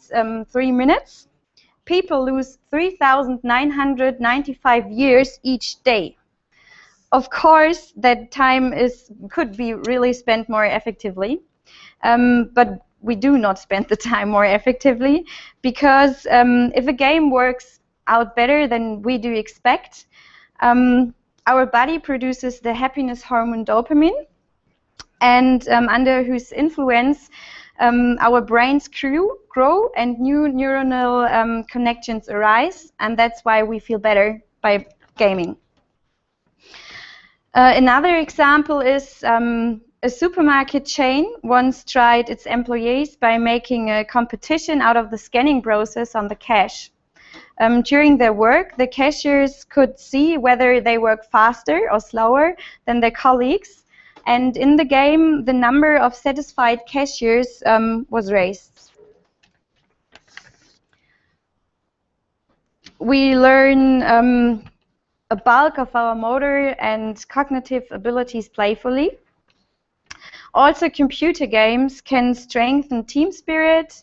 3 minutes, people lose 3,995 years each day. Of course, that time could be really spent more effectively, but we do not spend the time more effectively, because if a game works out better than we do expect, our body produces the happiness hormone dopamine, and under whose influence our brains grow and new neuronal connections arise, and that's why we feel better by gaming. Another example is a supermarket chain once tried its employees by making a competition out of the scanning process on the cash. During their work, the cashiers could see whether they work faster or slower than their colleagues, and in the game, the number of satisfied cashiers was raised. We learn a bulk of our motor and cognitive abilities playfully. Also, computer games can strengthen team spirit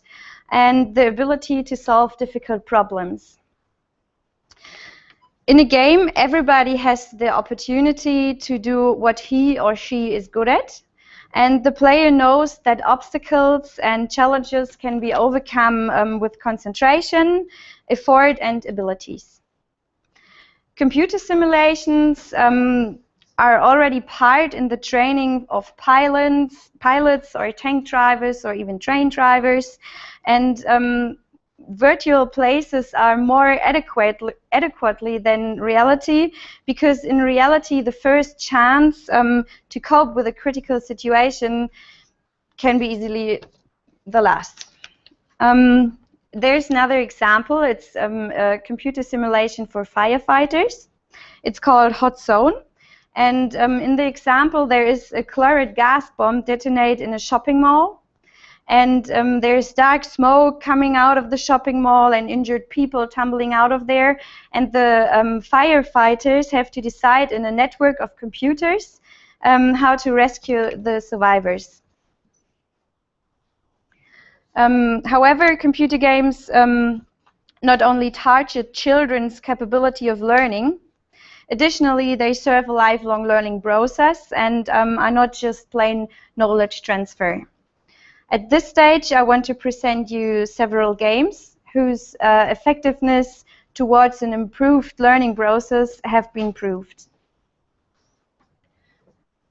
and the ability to solve difficult problems. In a game, everybody has the opportunity to do what he or she is good at, and the player knows that obstacles and challenges can be overcome with concentration, effort, and abilities. Computer simulations are already part in the training of pilots or tank drivers or even train drivers, and virtual places are more adequately than reality, because in reality the first chance to cope with a critical situation can be easily the last. There's another example. It's a computer simulation for firefighters. It's called Hot Zone. And in the example, there is a chloride gas bomb detonate in a shopping mall. And there's dark smoke coming out of the shopping mall and injured people tumbling out of there. And the firefighters have to decide in a network of computers how to rescue the survivors. However, computer games not only target children's capability of learning, additionally, they serve a lifelong learning process and are not just plain knowledge transfer. At this stage, I want to present you several games whose effectiveness towards an improved learning process have been proved.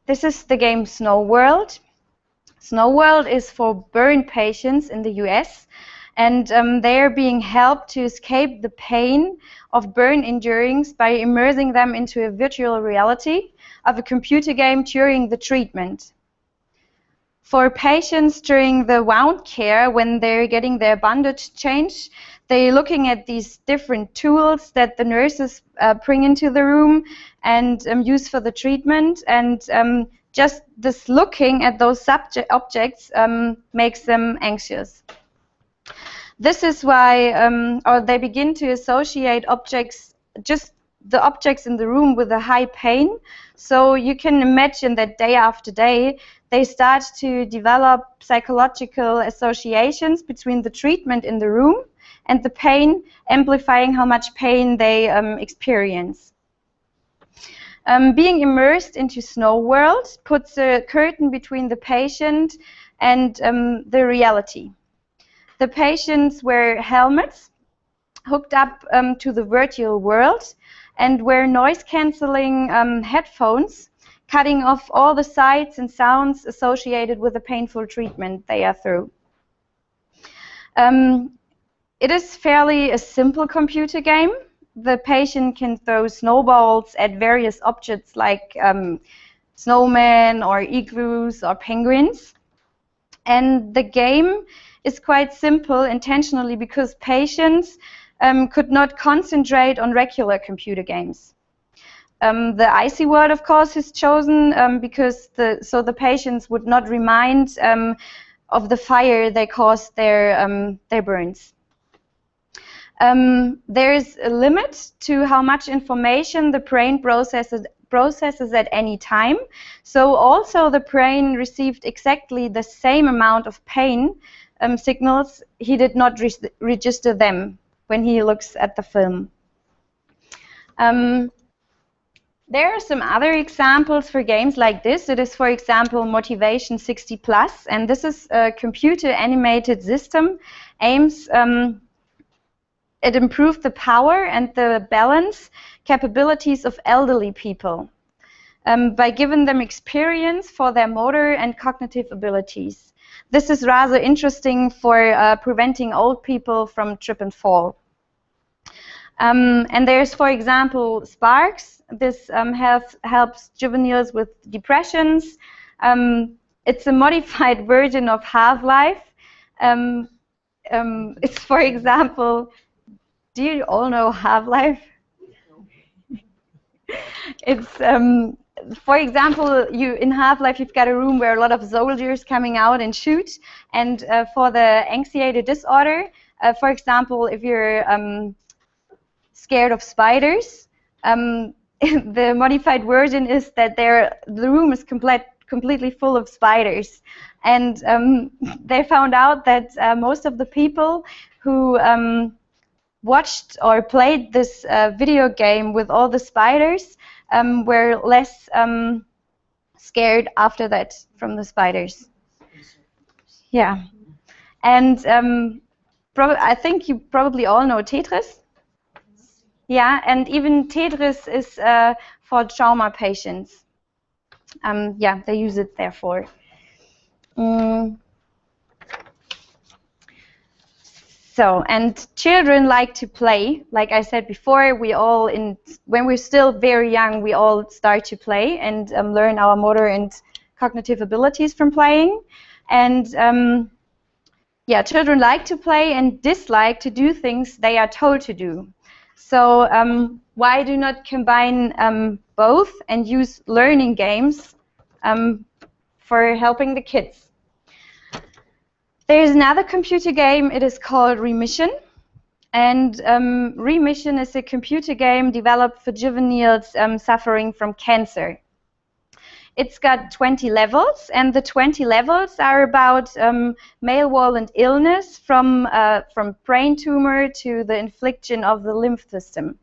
This is the game Snow World. Snow World is for burn patients in the US, and they are being helped to escape the pain of burn injuries by immersing them into a virtual reality of a computer game during the treatment. For patients during the wound care, when they're getting their bandage changed, they're looking at these different tools that the nurses bring into the room and use for the treatment, and just this looking at those objects makes them anxious. This is why or they begin to associate objects, just the objects in the room, with a high pain. So you can imagine that day after day they start to develop psychological associations between the treatment in the room and the pain, amplifying how much pain they experience. Being immersed into Snow World puts a curtain between the patient and the reality. The patients wear helmets hooked up to the virtual world and wear noise-canceling headphones, cutting off all the sights and sounds associated with the painful treatment they are through. It is fairly a simple computer game. The patient can throw snowballs at various objects like snowmen or igloos or penguins. And the game is quite simple intentionally because patients could not concentrate on regular computer games. The icy world, of course, is chosen because the patients would not remind of the fire they caused their burns. There is a limit to how much information the brain processes at any time. So also the brain received exactly the same amount of pain signals, he did not register them when he looks at the film. There are some other examples for games like this. It is, for example, Motivation 60 Plus, and this is a computer animated system, aims it improved the power and the balance capabilities of elderly people by giving them experience for their motor and cognitive abilities. This is rather interesting for preventing old people from trip and fall. And there's, for example, Sparks. This helps juveniles with depressions. It's a modified version of Half-Life. It's, for example, do you all know Half-Life? It's, for example, in Half-Life you've got a room where a lot of soldiers coming out and shoot. And for the anxiety disorder, for example, if you're scared of spiders, the modified version is that the room is completely full of spiders. And they found out that most of the people who watched or played this video game with all the spiders were less scared after that from the spiders. Yeah. And I think you probably all know Tetris. Yeah, and even Tetris is for trauma patients. Yeah, they use it therefore. So, and children like to play. Like I said before, when we're still very young, we all start to play and learn our motor and cognitive abilities from playing. And yeah, children like to play and dislike to do things they are told to do. So why do not combine both and use learning games for helping the kids? There's another computer game, it is called Remission. And Remission is a computer game developed for juveniles suffering from cancer. It's got 20 levels, and the 20 levels are about malevolent illness from brain tumor to the infliction of the lymph system.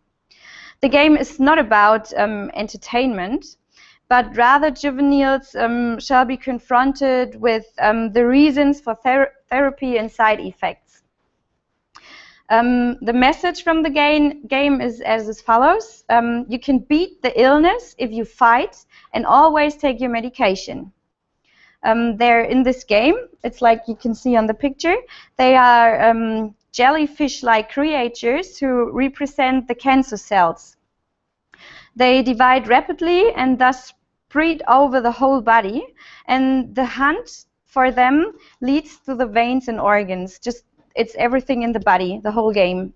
The game is not about entertainment, but rather juveniles shall be confronted with the reasons for therapy and side effects. The message from the game is as follows. You can beat the illness if you fight and always take your medication. They're in this game, it's like you can see on the picture, they are jellyfish-like creatures who represent the cancer cells. They divide rapidly and thus spread over the whole body, and the hunt for them leads to the veins and organs. It's everything in the body, the whole game.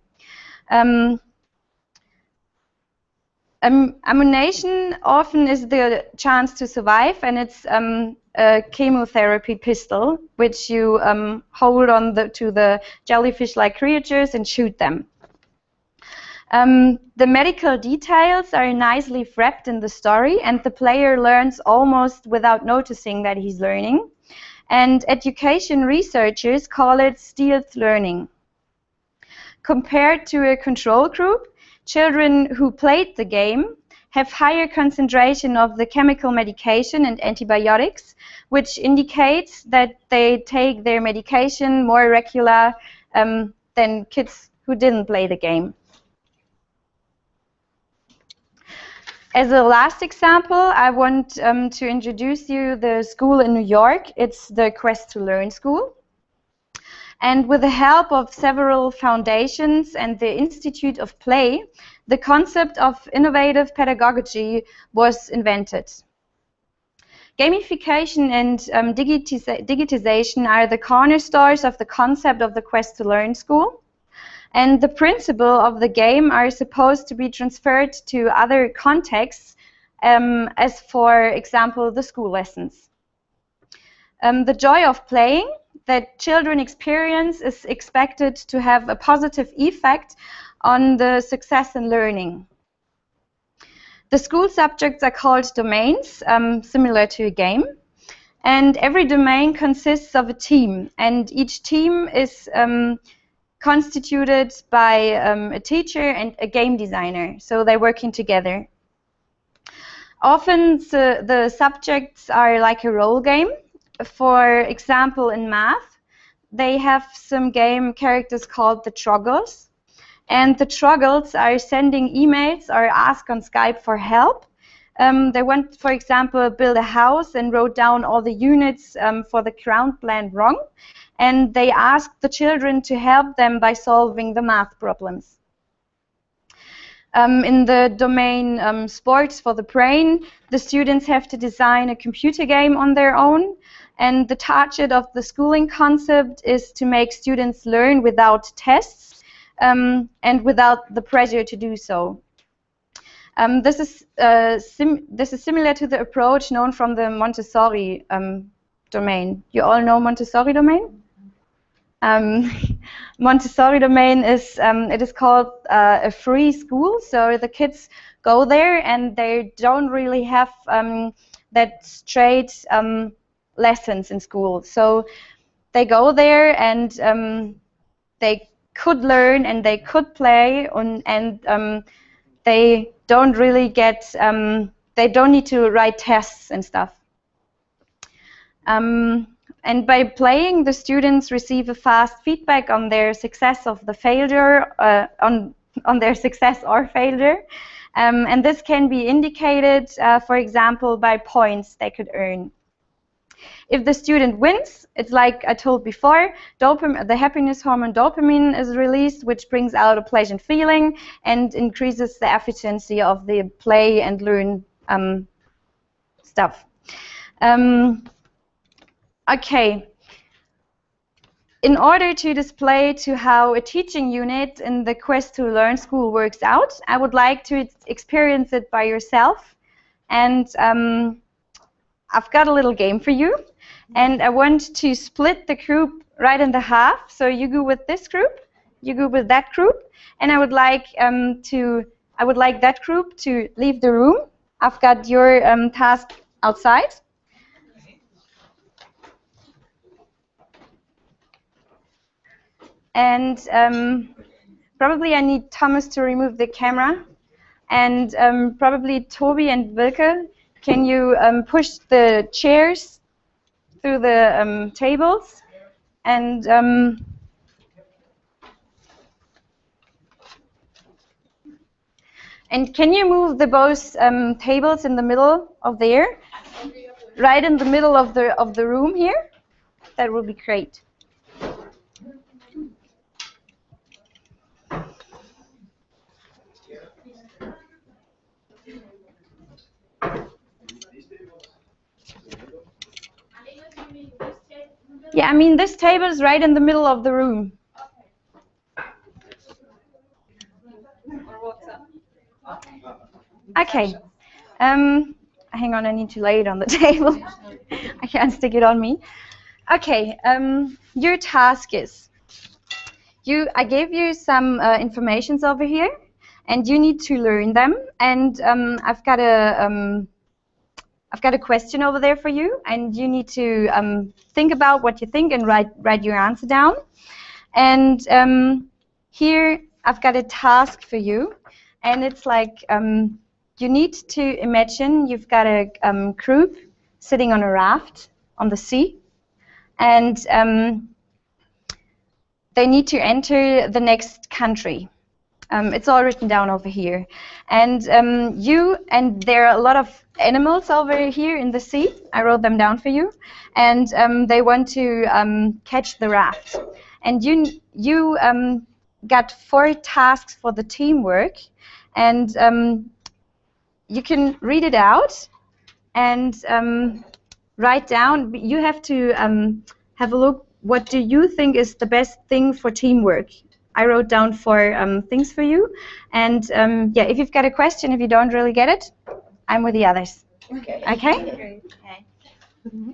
Ammunition often is the chance to survive, and it's a chemotherapy pistol, which you hold on to the jellyfish-like creatures and shoot them. The medical details are nicely wrapped in the story, and the player learns almost without noticing that he's learning. And education researchers call it stealth learning. Compared to a control group, children who played the game have higher concentration of the chemical medication and antibiotics, which indicates that they take their medication more regular than kids who didn't play the game. As a last example, I want to introduce you the school in New York. It's the Quest to Learn school. And with the help of several foundations and the Institute of Play, the concept of innovative pedagogy was invented. Gamification and digitization are the cornerstones of the concept of the Quest to Learn school. And the principle of the game are supposed to be transferred to other contexts, as for example, the school lessons. The joy of playing that children experience is expected to have a positive effect on the success in learning. The school subjects are called domains, similar to a game. And every domain consists of a team, and each team is constituted by a teacher and a game designer, so they're working together. Often the subjects are like a role game. For example, in math, they have some game characters called the Troggles, and the Troggles are sending emails or ask on Skype for help. They want, for example, build a house and wrote down all the units for the ground plan wrong, and they asked the children to help them by solving the math problems. In the domain sports for the brain, the students have to design a computer game on their own, and the target of the schooling concept is to make students learn without tests and without the pressure to do so. This is similar to the approach known from the Montessori domain. You all know Montessori domain? Montessori domain is it is called a free school, so the kids go there and they don't really have that straight lessons in school. So they go there and they could learn and they could play and they don't really get they don't need to write tests and stuff. And by playing, the students receive a fast feedback on their success of the failure, on their success or failure. And this can be indicated, for example, by points they could earn. If the student wins, it's like I told before, the happiness hormone dopamine is released, which brings out a pleasant feeling and increases the efficiency of the play and learn stuff. Okay, in order to display to how a teaching unit in the Quest to Learn school works out, I would like to experience it by yourself. And I've got a little game for you. And I want to split the group right in the half. So you go with this group, you go with that group. And I would like that group to leave the room. I've got your task outside. And probably I need Thomas to remove the camera. And probably Toby and Wilke, can you push the chairs through the tables? And can you move the both tables in the middle of there? Right in the middle of the room here? That would be great. Yeah, I mean this table is right in the middle of the room. Okay. Hang on, I need to lay it on the table. I can't stick it on me. Okay. Your task is I gave you some informations over here, and you need to learn them. And I've got a question over there for you, and you need to think about what you think and write your answer down. And here I've got a task for you, and it's like you need to imagine you've got a group sitting on a raft on the sea, and they need to enter the next country. It's all written down over here. And there are a lot of animals over here in the sea. I wrote them down for you. And they want to catch the raft. And you got 4 tasks for the teamwork. And you can read it out and write down. You have to have a look. What do you think is the best thing for teamwork? I wrote down 4 things for you. And yeah, if you've got a question, if you don't really get it, I'm with the others. Okay? Okay. Mm-hmm.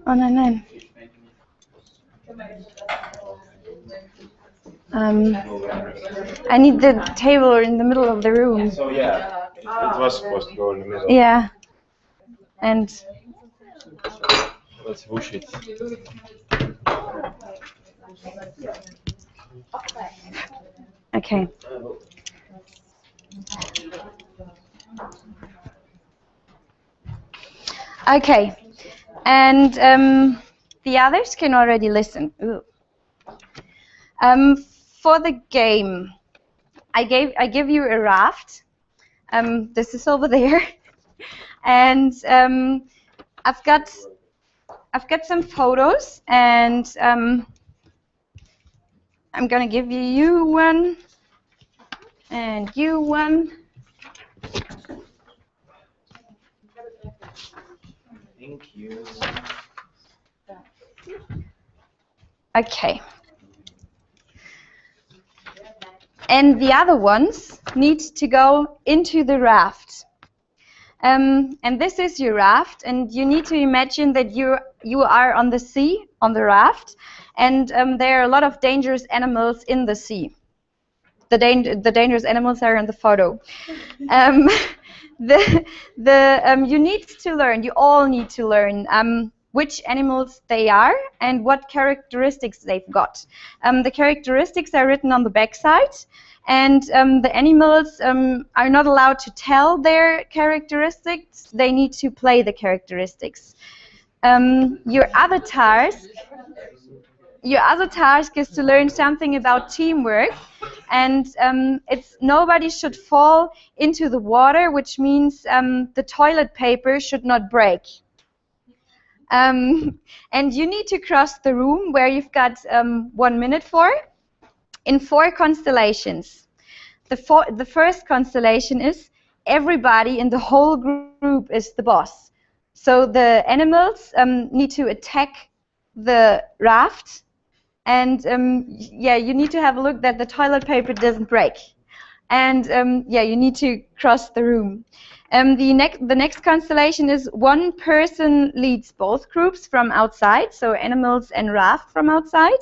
Oh, nein. Um, I need the table in the middle of the room. So yeah, it was supposed to go in the middle. Yeah. And Let's push it. okay. Okay. And the others can already listen. Ooh. For the game, I give you a raft. This is over there, and I've got some photos, and I'm gonna give you one, and you one. Thank you. Okay. And the other ones need to go into the raft. And this is your raft, and you need to imagine that you are on the sea, on the raft, and there are a lot of dangerous animals in the sea. The dangerous animals are in the photo. You need to learn. You all need to learn which animals they are and what characteristics they've got. The characteristics are written on the backside, and the animals are not allowed to tell their characteristics. They need to play the characteristics. Your other task is to learn something about teamwork, and it's nobody should fall into the water, which means the toilet paper should not break. And you need to cross the room where you've got 1 minute for, in 4 constellations. The first constellation is everybody in the whole group is the boss. So the animals need to attack the raft, and yeah, you need to have a look that the toilet paper doesn't break. And yeah, you need to cross the room. The next constellation is one person leads both groups from outside, so animals and raft from outside.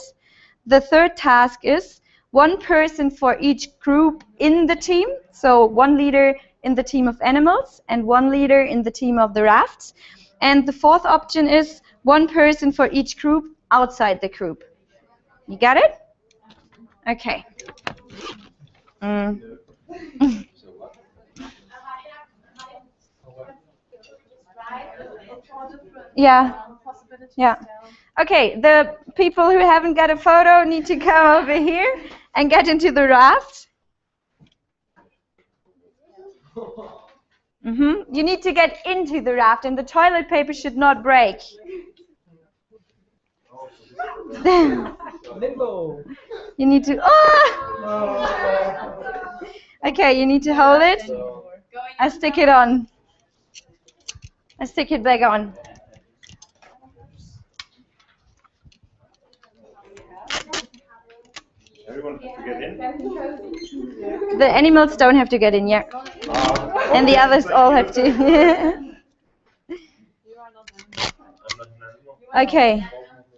The third task is one person for each group in the team, so one leader in the team of animals and one leader in the team of the rafts. And the fourth option is one person for each group outside the group. You got it? Okay. Yeah. Yeah. Okay, the people who haven't got a photo need to come over here and get into the raft. You need to get into the raft, and the toilet paper should not break. You need to. Oh! Okay, you need to hold it. I stick it on. I stick it back on. Everyone have to get in? The animals don't have to get in yet. And the others all have to. Okay.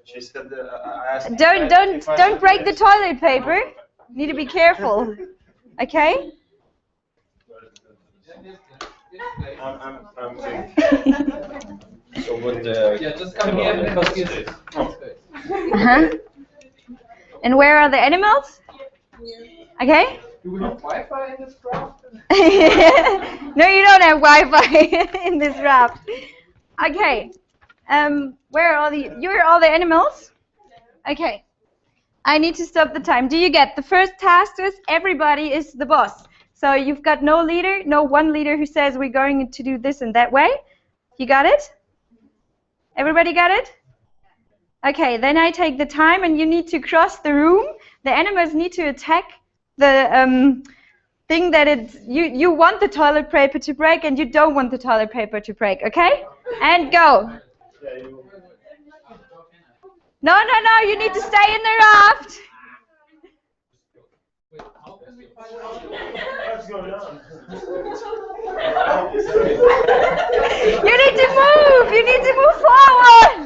She said, I asked Don't break the toilet paper. You need to be careful. Okay? I'm So what just come here because And where are the animals? Okay? Do we have Wi-Fi in this craft? No, you don't have Wi-Fi in this raft. Okay. Where are you're all the animals? Okay. I need to stop the time. Do you get the first task is everybody is the boss. So you've got no leader, no one leader who says we're going to do this and that way. You got it? Everybody got it? Okay, then I take the time and you need to cross the room. The animals need to attack the thing that you want the toilet paper to break and you don't want the toilet paper to break, okay? And go. No, you need to stay in the raft. What's going on? You need to move. You need to move forward.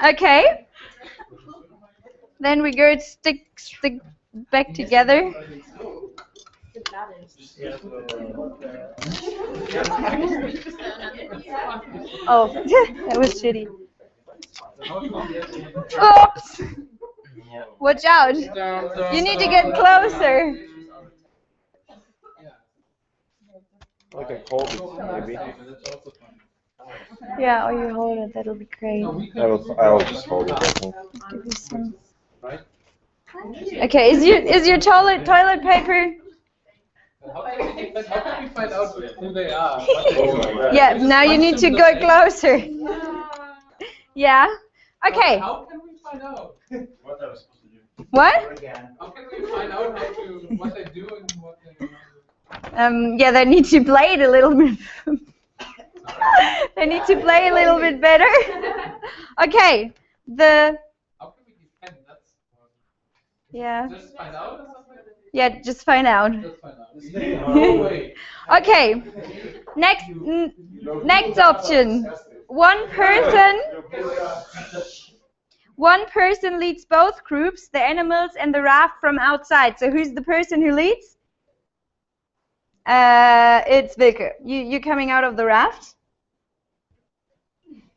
Okay. Then we go stick back together. Oh, that was shitty. Oops! Watch out! You need to get closer. Like a cold, maybe. Yeah, or you hold it. That'll be great. I'll just hold it, I think. Give you some. Okay, is your toilet paper? How can we find out who they are? Yeah, now you need to go closer. Yeah. Okay. How can we find out? What I was supposed to do. What? How can we find out what they do and what they Yeah, they need to play it a little bit. They need to play a little bit better. Okay. How can we defend? That's Yeah. just find out or something? Yeah, just find out. Just find out. No way. Okay. Next option. One person leads both groups, the animals and the raft from outside. So who's the person who leads? It's Wilke. You coming out of the raft?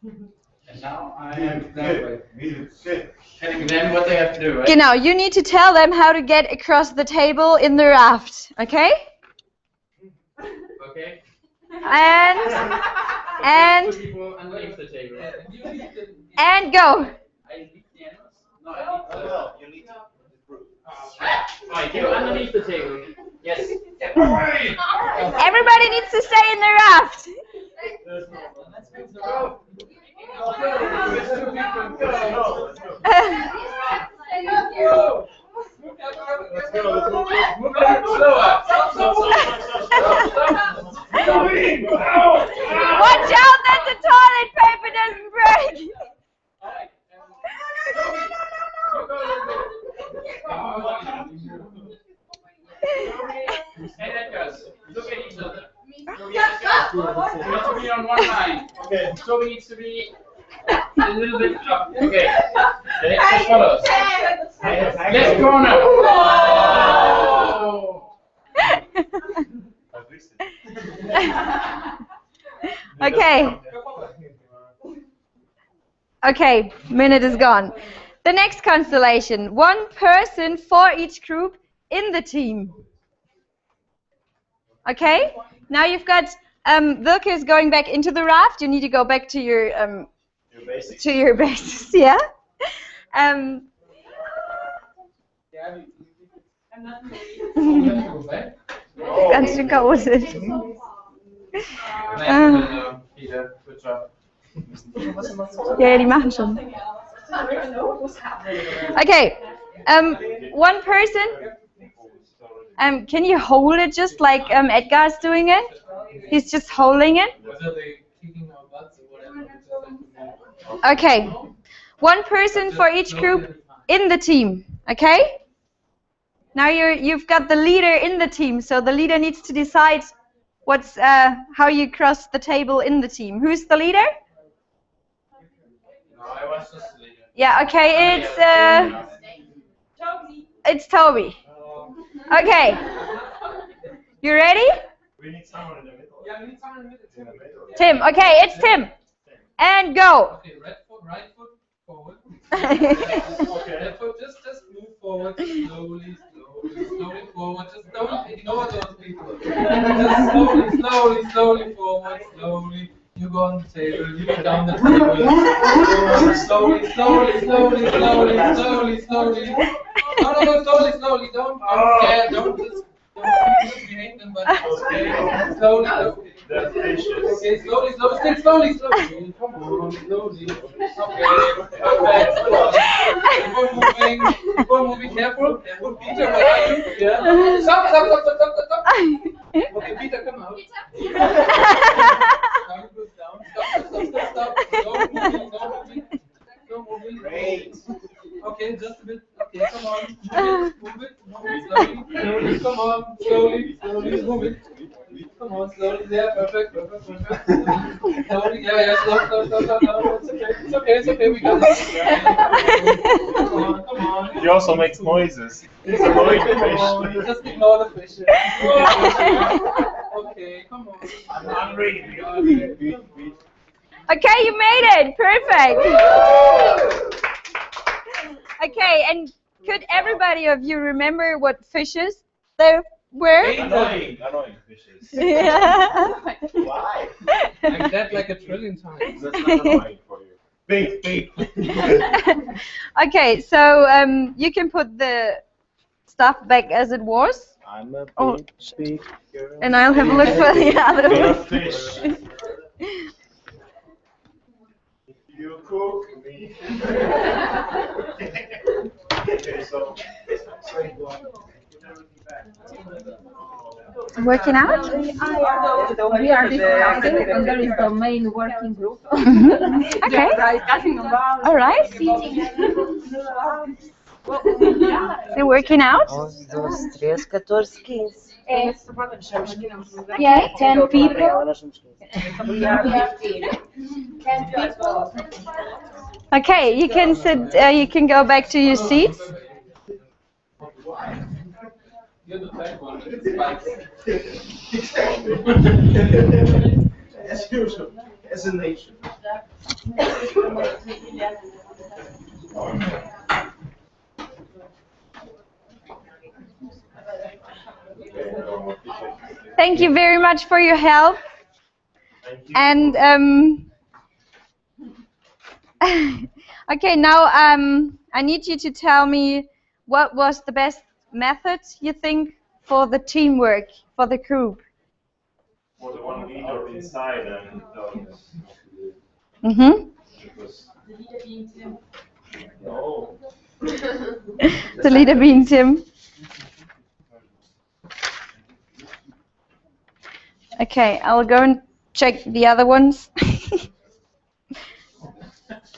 And now I am telling them what they have to do, right? Genau, you need to tell them how to get across the table in the raft, okay? Okay. And Put people underneath the table. and go. I lead the animals? No, I lead the... You lead the group. Right, you underneath the table. Yes. Everybody needs to stay in the raft. Watch out that the toilet paper doesn't break. Hey, that goes. Look at each other. So we have to be on one line. Okay. So we need to be a little bit up. Okay. The next follows. Left corner. Oh. Okay. Okay, minute is gone. The next constellation, one person for each group in the team. Okay, now you've got Wilke is going back into the raft. You need to go back to your bases, yeah. Ganz schön chaotisch. Good job. Ja, die machen schon. Okay, one person. Can you hold it just like Edgar's doing it? He's just holding it. Okay, one person for each group in the team. Okay. Now you've got the leader in the team, so the leader needs to decide what's how you cross the table in the team. Who's the leader? No, I was just the leader. Yeah. Okay. It's Toby. Okay. You ready? We need someone in the middle. Yeah, we need someone in the middle. Tim. Okay, it's Tim. And go. Okay, right foot forward. Left foot, just move forward slowly forward. Just don't ignore those people. Just slowly forward, slowly. You go on the table, you go down the table. Slowly. No, slowly. Don't care, don't just behave them, but okay. Slowly. Okay, slowly. Still slowly. Come on, slowly. Okay, perfect. Before moving, careful. Peter, where are you? Yeah. Stop. Okay, Peter, come out. Now you go down. Stop. Don't moving. Great. Okay, just a bit. Okay, come on. Move it. Slowly. Come on. Slowly. Move it. Come on, slowly. Yeah, perfect. Slowly, yeah, slow. It's okay. We got it. Come on. He also makes noises. He's annoying fish. Just ignore the fishes. Okay, come on. I'm hungry. Okay, you made it. Perfect. Okay, and could everybody of you remember what fishes there were? Annoying fishes. Yeah. Why? I said like a trillion times. That's not annoying for you. Big. Okay, so you can put the stuff back as it was. I'm a Oh. big girl. And I'll have a look for the other You're a one. fish. You cook me. Okay, so Working out? We are discussing, and there is the main working group. Okay. All right. They're working out? 11, 12, 13, 14, 15. Yeah, 10 people. Agora somos 15. We are 15. 10 people. Okay, you can sit. You can go back to your seats. You're the back one. It's spikes. as usual, as a nation. Thank you very much for your help. And okay, now I need you to tell me what was the best method you think for the teamwork, for the group. For the one leader inside and no. The leader being Tim. Okay, I'll go and check the other ones.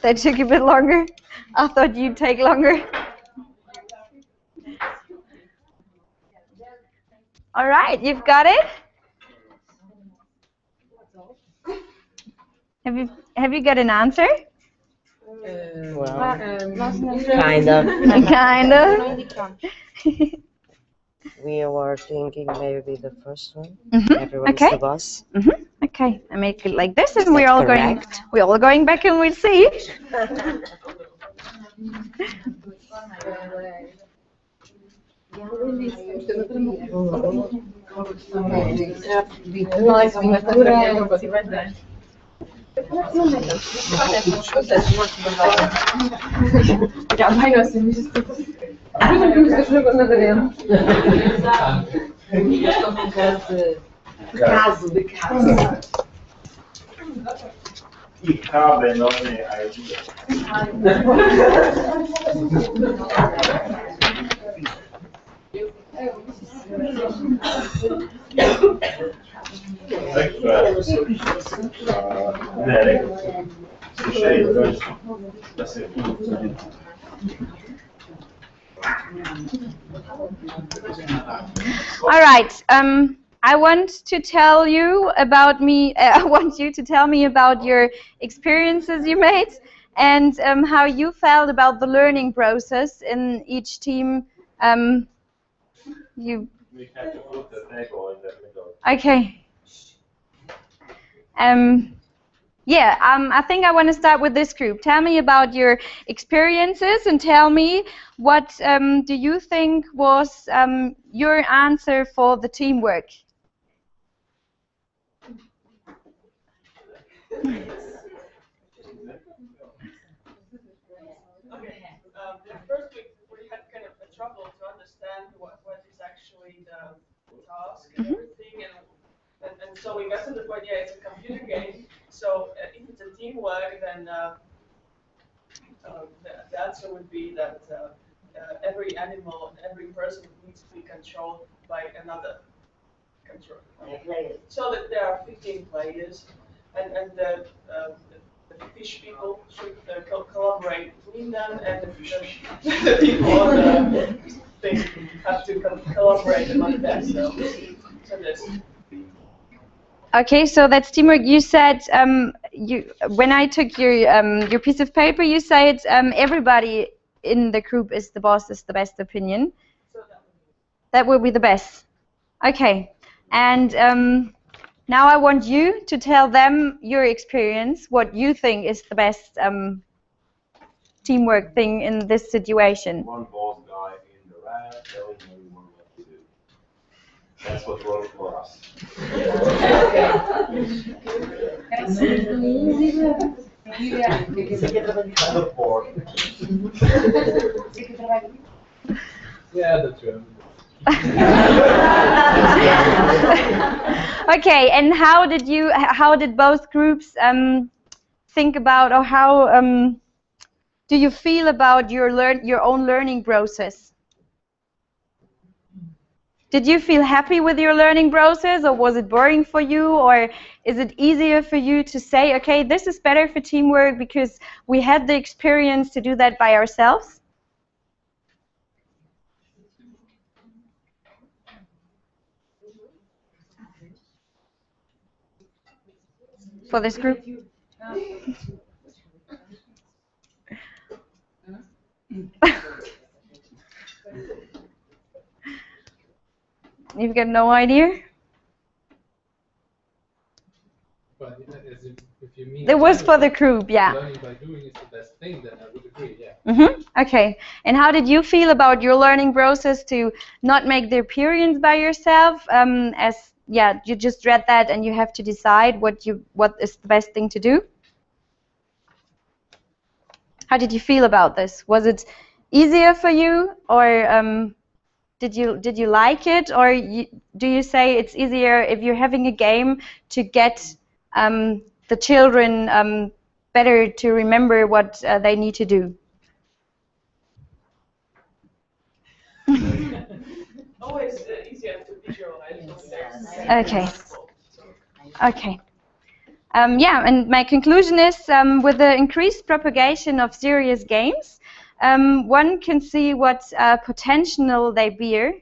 They took a bit longer. I thought you'd take longer. All right, you've got it. Have you got an answer? Well, kind of. Kind of. We were thinking maybe the first one. Mhm, Everyone's okay. the boss. Okay, I make it like this, and Is we're that all correct? going back, and we'll see. Ich habe noch eine Idee. All right. I want to tell you about me. I want you to tell me about your experiences you made and how you felt about the learning process in each team. You. We had to put the table in the middle. Okay. Yeah, I think I want to start with this group. Tell me about your experiences and tell me what do you think was your answer for the teamwork? Okay, the first week we had kind of a trouble to understand what is actually the task and everything, and so we got to the point, yeah, it's a computer game, so if it's a teamwork, then the answer would be that every animal and every person needs to be controlled by another controller. So that there are 15 players, and the fish people should collaborate between them, and the people on the thing have to collaborate among them. So this. Okay, so that's teamwork. You said when I took your piece of paper, you said everybody in the group is the boss is the best opinion. So That will be the best. Okay, and now I want you to tell them your experience, what you think is the best teamwork thing in this situation. One boss guy in the raft telling everyone what to do. That's what works for us. Kind of bored. Yeah, the German. Okay, and how did both groups think about, or how do you feel about your own learning process? Did you feel happy with your learning process, or was it boring for you, or is it easier for you to say, okay, this is better for teamwork because we had the experience to do that by ourselves? For this group? You've got no idea? But if you mean It was for the group, yeah. learning by doing is the best thing, then I would agree, yeah. Okay. And how did you feel about your learning process to not make the appearance by yourself? You just read that and you have to decide what is the best thing to do? How did you feel about this? Was it easier for you, or did you like it, or do you say it's easier if you're having a game to get the children better to remember what they need to do? always easier to visualize. Okay. Okay. And my conclusion is with the increased propagation of serious games, one can see what potential they bear,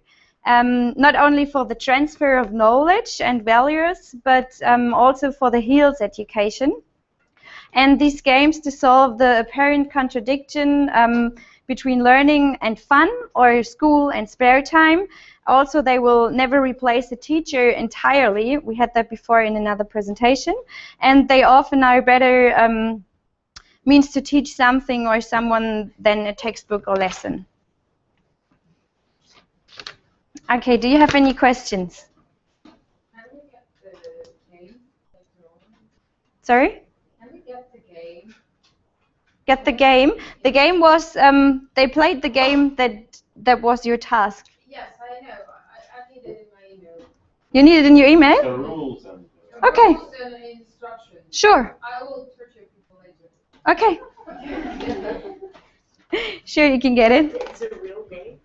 not only for the transfer of knowledge and values, but also for the health education. And these games dissolve the apparent contradiction between learning and fun, or school and spare time. Also, they will never replace a teacher entirely. We had that before in another presentation. And they often are better means to teach something or someone than a textbook or lesson. Okay, do you have any questions? Can we get the game later on? Sorry? Can we get the game? Get the game. The game was, they played the game that was your task. Yes, I know. I need it in my email. You need it in your email? The rules and Okay. Rules and instructions. Sure. I will torture people later. Okay. Sure, you can get it. It's a real game.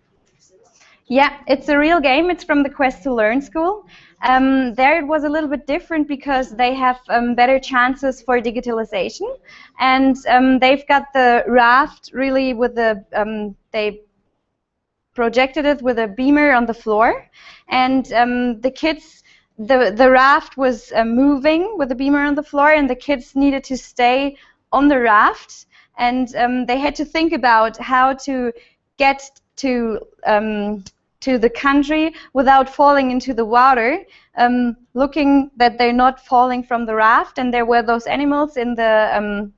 Yeah, it's a real game. It's from the Quest to Learn school. There it was a little bit different because they have better chances for digitalization, and they've got the raft really with the they projected it with a beamer on the floor, and the kids, the raft was moving with the beamer on the floor, and the kids needed to stay on the raft, and they had to think about how to get to the country without falling into the water, looking that they're not falling from the raft. And there were those animals in the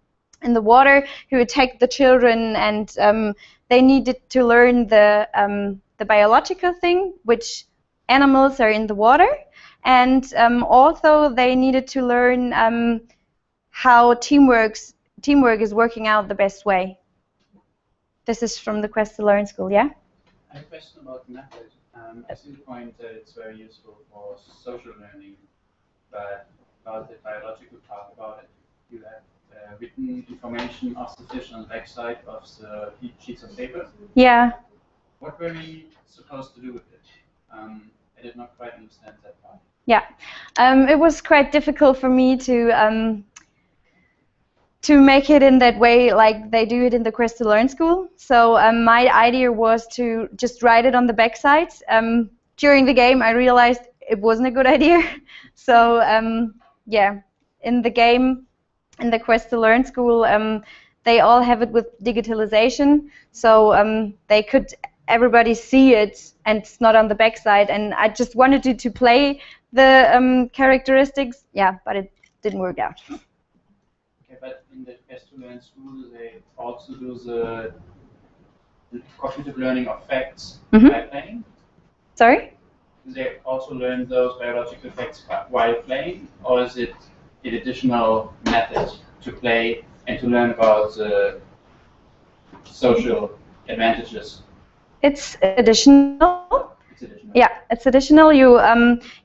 water who attacked the children, and they needed to learn the biological thing, which animals are in the water, and also they needed to learn how teamwork is working out the best way. This is from the Quest to Learn school, yeah? I have a question about the method. I see the point that it's very useful for social learning, but about the biological part about it, you have written information of the fish on the backside of the sheets of paper. Yeah. What were we supposed to do with it? I did not quite understand that part. Yeah, it was quite difficult for me to make it in that way, like they do it in the Quest to Learn school. So my idea was to just write it on the backside. During the game, I realized it wasn't a good idea. So yeah, in the game, in the Quest to Learn school, they all have it with digitalization, so they could everybody see it, and it's not on the backside. And I just wanted to play the characteristics, yeah, but it didn't work out. Okay, but in the Quest to Learn school, they also do the cognitive learning of facts by playing. Sorry? Do they also learn those biological facts while playing, or is it an additional method to play and to learn about the social advantages? It's additional. It's additional. Yeah, it's additional. You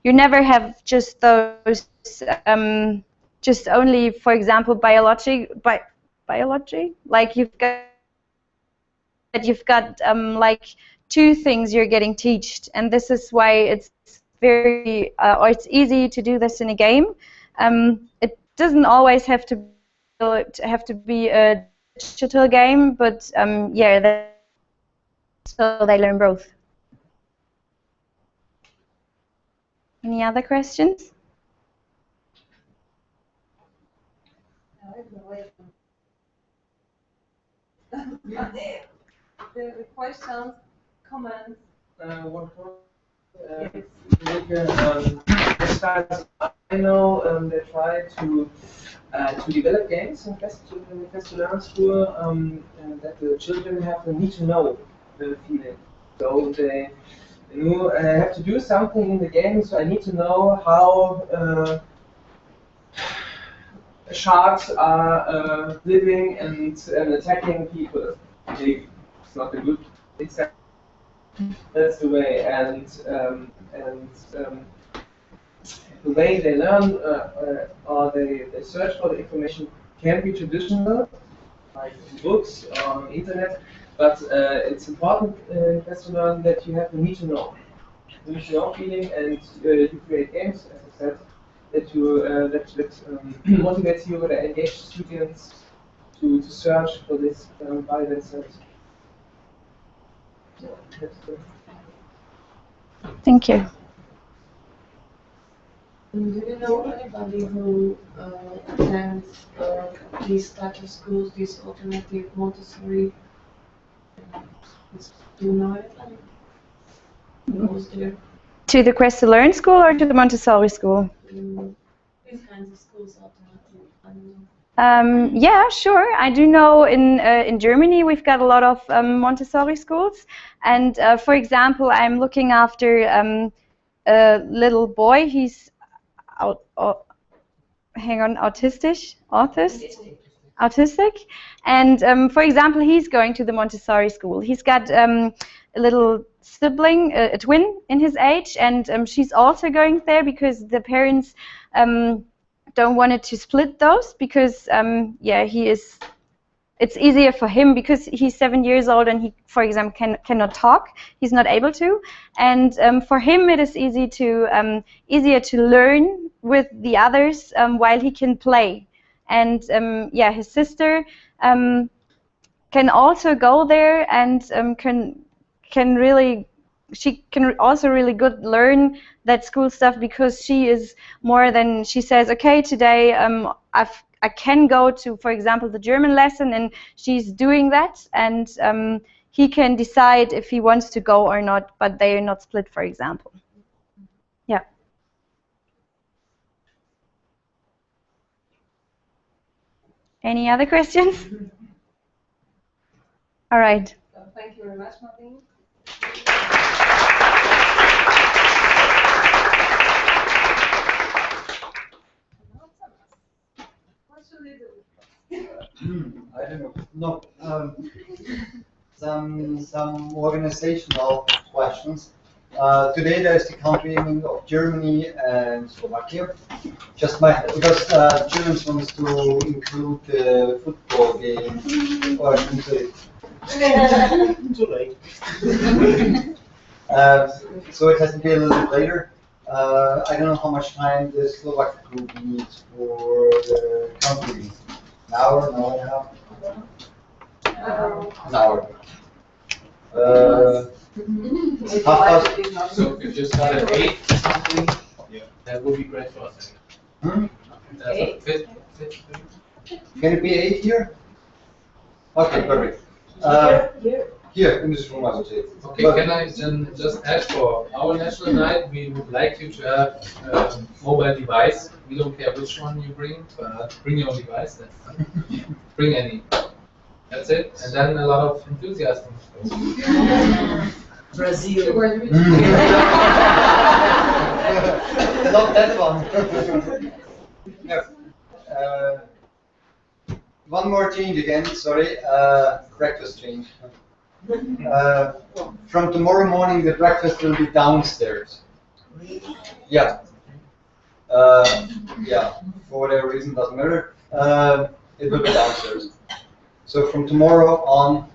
never have just those just only, for example, biology. Like you've got like two things you're getting taught, and this is why it's very or it's easy to do this in a game. It doesn't always have to be a digital game, but yeah, so they learn both. Any other questions? The questions, comments. As far as I know, they try to develop games in Quest to Learn school that the children have the need to know the feeling. So they have to do something in the game. So I need to know how sharks are living and attacking people. It's not a good example. That's the way, and the way they learn or they search for the information can be traditional, like in books or on the internet, but it's important in Quest to Learn that you have the need to know feeling, and you create games, as I said, that motivates you, that engage students to search for this by themselves. So that's good. Thank you. Do you know anybody who attends these type of schools, these alternative Montessori? Do you know anybody who goes there? To the Quest to Learn school or to the Montessori school? These kinds of schools, alternative. I don't know. Yeah, sure. I do know in Germany we've got a lot of Montessori schools, and for example, I'm looking after a little boy. He's autistic, and for example, he's going to the Montessori school. He's got a little sibling, a twin in his age, and she's also going there because the parents don't want it to split those because yeah, it's easier for him because he's 7 years old and he, for example, cannot talk. He's not able to, and for him it is easier to learn with the others while he can play. And yeah, his sister can also go there and she can also really good learn that school stuff because she is more than, she says, okay, today I can go to, for example, the German lesson, and she's doing that, and he can decide if he wants to go or not, but they are not split, for example. Yeah. Any other questions? All right. Thank you very much, Marlene. What should we do? I don't know. No, some organizational questions. Today there is the country of Germany and Slovakia. Just because Germans want to include the football game or into it. Too late. So it has to be a little bit later. I don't know how much time the Slovak group needs for the country. An hour, an hour and a half? An hour. Half-past. So if you start at 8 or something, that would be great for us. Hmm? Fit. Can it be 8 here? Okay, perfect. Here, in this room, I would say. Okay, can I then just add for our national night, we would like you to have a mobile device. We don't care which one you bring, but bring your own device. That's fine. Bring any. That's it. And then a lot of enthusiasm. Brazil. Not that one. No. One more change again, sorry. Breakfast change. From tomorrow morning, the breakfast will be downstairs. Yeah. Yeah, for whatever reason, doesn't matter. It will be downstairs. So from tomorrow on,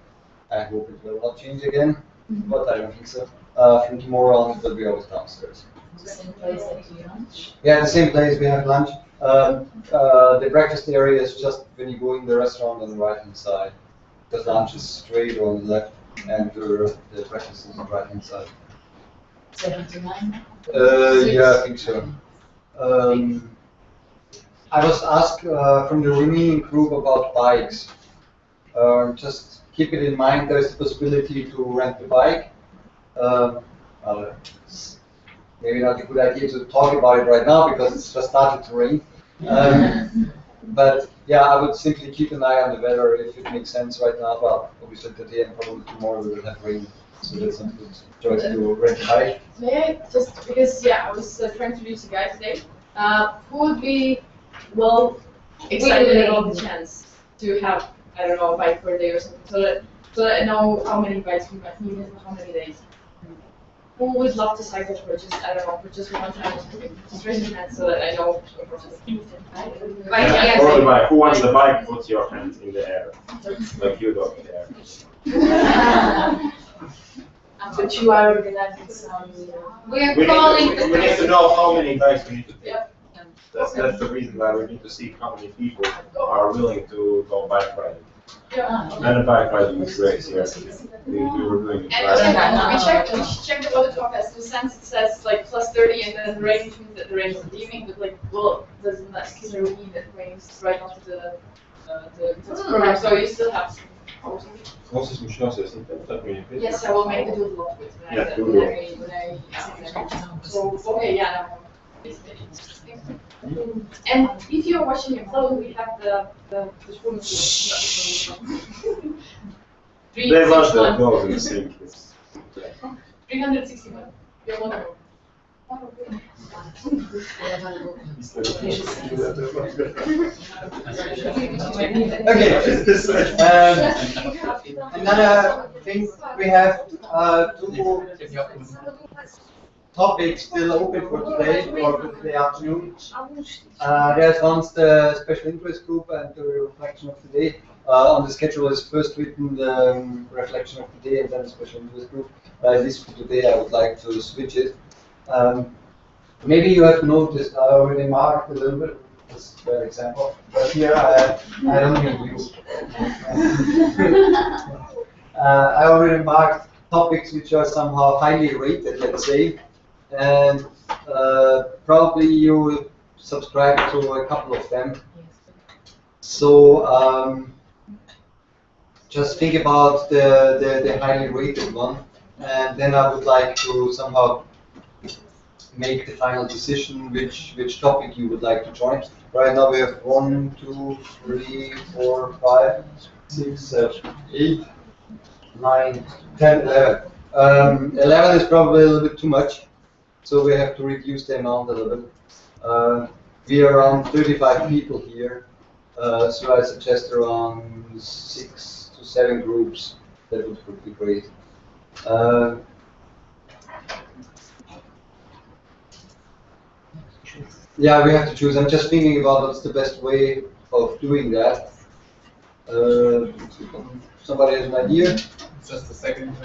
I hope it will not change again, but I don't think so. From tomorrow on, it will be always downstairs. The same place that you lunch? Yeah, the same place we have lunch. The breakfast area is just when you go in the restaurant on the right hand side. The lunch is straight on the left, and the breakfast is on the right hand side. 7 to 9? Yeah, I think so. I was asked from the remaining group about bikes. Just keep it in mind, there is the possibility to rent the bike. Maybe not a good idea to talk about it right now because it's just started to rain. But yeah, I would simply keep an eye on the weather if it makes sense right now. Well, obviously today and probably tomorrow we will have rain, so that's not good choice to rent a bike. May I just, because I was trying to reach the guy today, who would be, excited about the chance to have, I don't know, a bike per day or something, so that I know how many bikes we might need and how many days. Who would love to cycle for just, I don't know, for just one time? Just raise your hand so that I know. Who wants the bike? Put your hands in the air, like you don't care. But you are organizing some. We need to know how many bikes we need to take. That's the reason why we need to see how many people are willing to go bike riding. And a bike riding is great here. We were doing it last time. We checked the weather forecast. The sense it says like plus 30 and then the rain, which means that the rain is in the evening, but like, doesn't that clearly mean that rain is right after the program? So you still have some. Yes, I will make the doodle of it when I so, okay, yeah. And if you're watching your phone, we have the spoon. 361. You're wonderful. Okay. Another thing, we have 2 topics still open for today or for today afternoon. There's once the special interest group and the reflection of the day. On the schedule is first written the reflection of the day and then the special interest group. At least for today, I would like to switch it. Maybe you have noticed I already marked a little bit. This is an example. But here I don't need you. I already marked topics which are somehow highly rated, let's say. And probably you subscribe to a couple of them. So just think about the highly rated one, and then I would like to somehow make the final decision which topic you would like to join. Right now we have 1, 2, 3, 4, 5, 6, 7, 8, 9, 10, 11. 11 is probably a little bit too much. So we have to reduce the amount a little bit. We are around 35 people here, so I suggest around 6 to 7 groups. That would be great. Yeah, we have to choose. I'm just thinking about what's the best way of doing that. Somebody has an idea? Just a second.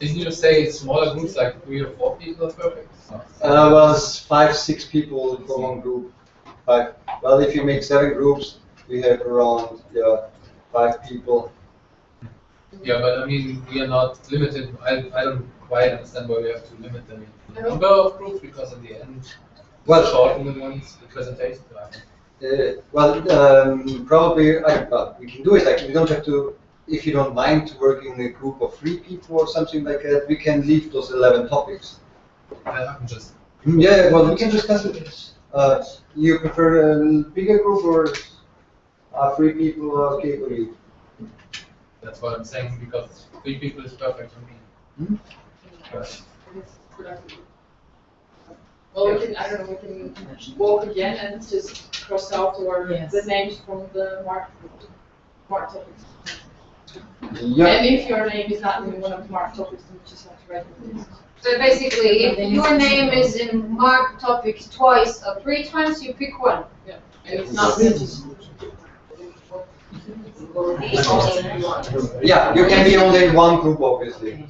Didn't you say smaller groups like 3 or 4 people are perfect? Was 5, 6 people for one group. 5. Well, if you make 7 groups, we have around 5 people. Yeah, but I mean, we are not limited. I don't quite understand why we have to limit them in the number of groups, because in the end, Well, shorten the ones, the presentation. Probably, well, we can do it like, we don't have to, if you don't mind to work in a group of 3 people or something like that, we can leave those 11 topics. I'm just. Yeah, well, we can discuss it. You prefer a bigger group or 3 people okay for you? That's what I'm saying, because 3 people is perfect for me. But, Well, we can, I don't know, we can walk again and just cross out or the names from the mark topics. Yeah. And if your name is not in one of the mark topics, then you just have to write it. So basically, if your name is in marked topics twice or 3 times, you pick one. Yeah. And it's not just. Yeah, you can be only in one group, obviously.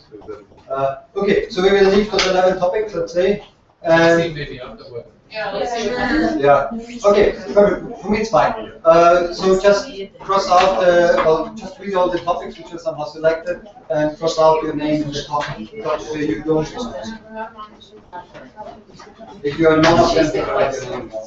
Okay, so we will leave those 11 topics, let's say. see maybe afterwards. Yeah, let's see. Yeah. Okay. Perfect. For me, it's fine. So just cross out. Well, just read all the topics which are somehow selected, and cross out your name in the topic. You don't. If you are none of them, write your name down.